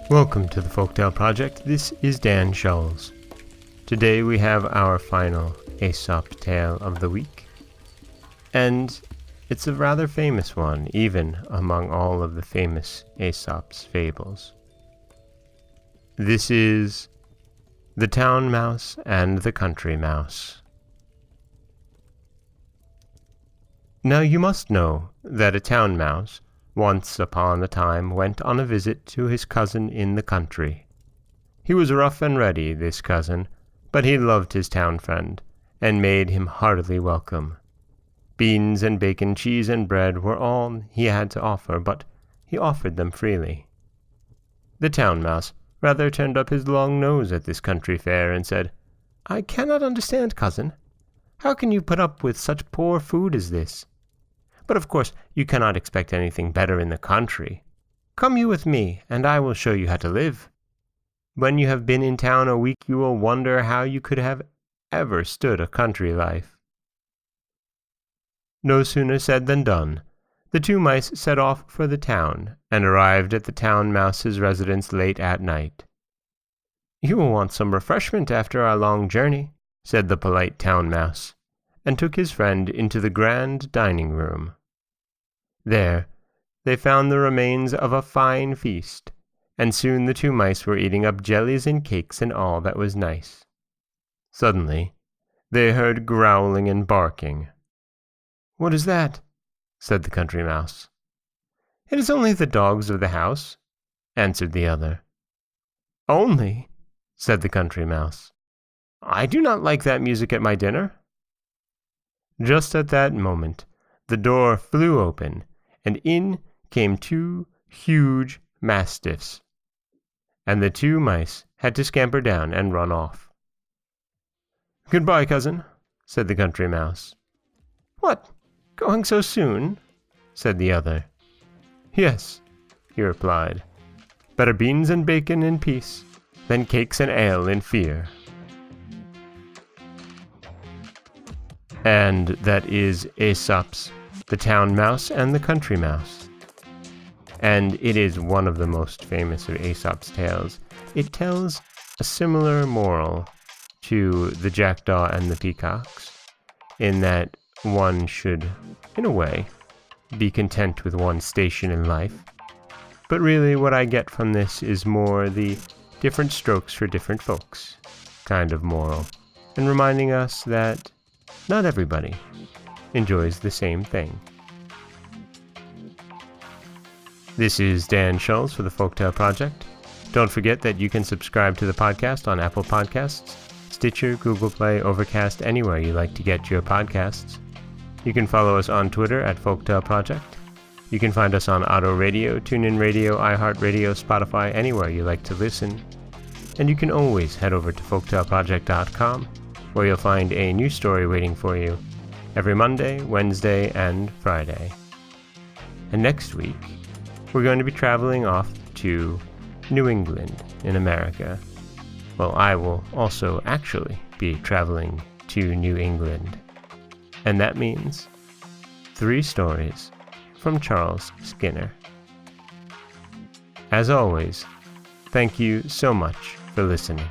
Welcome to the Folktale Project. This is Dan Scholes. Today we have our final Aesop tale of the week. And it's a rather famous one, even among all of the famous Aesop's fables. This is The Town Mouse and the Country Mouse. Now you must know that a town mouse once upon a time went on a visit to his cousin in the country. He was rough and ready, this cousin, but he loved his town friend, and made him heartily welcome. Beans and bacon, cheese and bread were all he had to offer, but he offered them freely. The town mouse rather turned up his long nose at this country fare and said, "I cannot understand, cousin. How can you put up with such poor food as this? But of course you cannot expect anything better in the country. Come you with me, and I will show you how to live. When you have been in town a week, you will wonder how you could have ever stood a country life." No sooner said than done. The two mice set off for the town, and arrived at the town mouse's residence late at night. "You will want some refreshment after our long journey," said the polite town mouse, and took his friend into the grand dining room. There they found the remains of a fine feast, and soon the two mice were eating up jellies and cakes and all that was nice. Suddenly they heard growling and barking. "What is that?" said the country mouse. "It is only the dogs of the house," answered the other. "Only?" said the country mouse. "I do not like that music at my dinner." Just at that moment the door flew open, and in came two huge mastiffs, and the two mice had to scamper down and run off. "Goodbye, cousin," said the country mouse. "What, going so soon?" said the other. "Yes," he replied. "Better beans and bacon in peace than cakes and ale in fear." And that is Aesop's The Town Mouse and the Country Mouse. And it is one of the most famous of Aesop's tales. It tells a similar moral to the Jackdaw and the Peacocks, in that one should, in a way, be content with one's station in life. But really what I get from this is more the different strokes for different folks kind of moral, and reminding us that not everybody enjoys the same thing. This is Dan Scholes for the Folktale Project. Don't forget that you can subscribe to the podcast on Apple Podcasts, Stitcher, Google Play, Overcast, anywhere you like to get your podcasts. You can follow us on Twitter at Folktale Project. You can find us on Auto Radio, TuneIn Radio, iHeartRadio, Spotify, anywhere you like to listen. And you can always head over to folktaleproject.com, where you'll find a new story waiting for you every Monday, Wednesday, and Friday. And next week, we're going to be traveling off to New England in America. Well, I will also actually be traveling to New England. And that means 3 stories from Charles Skinner. As always, thank you so much for listening.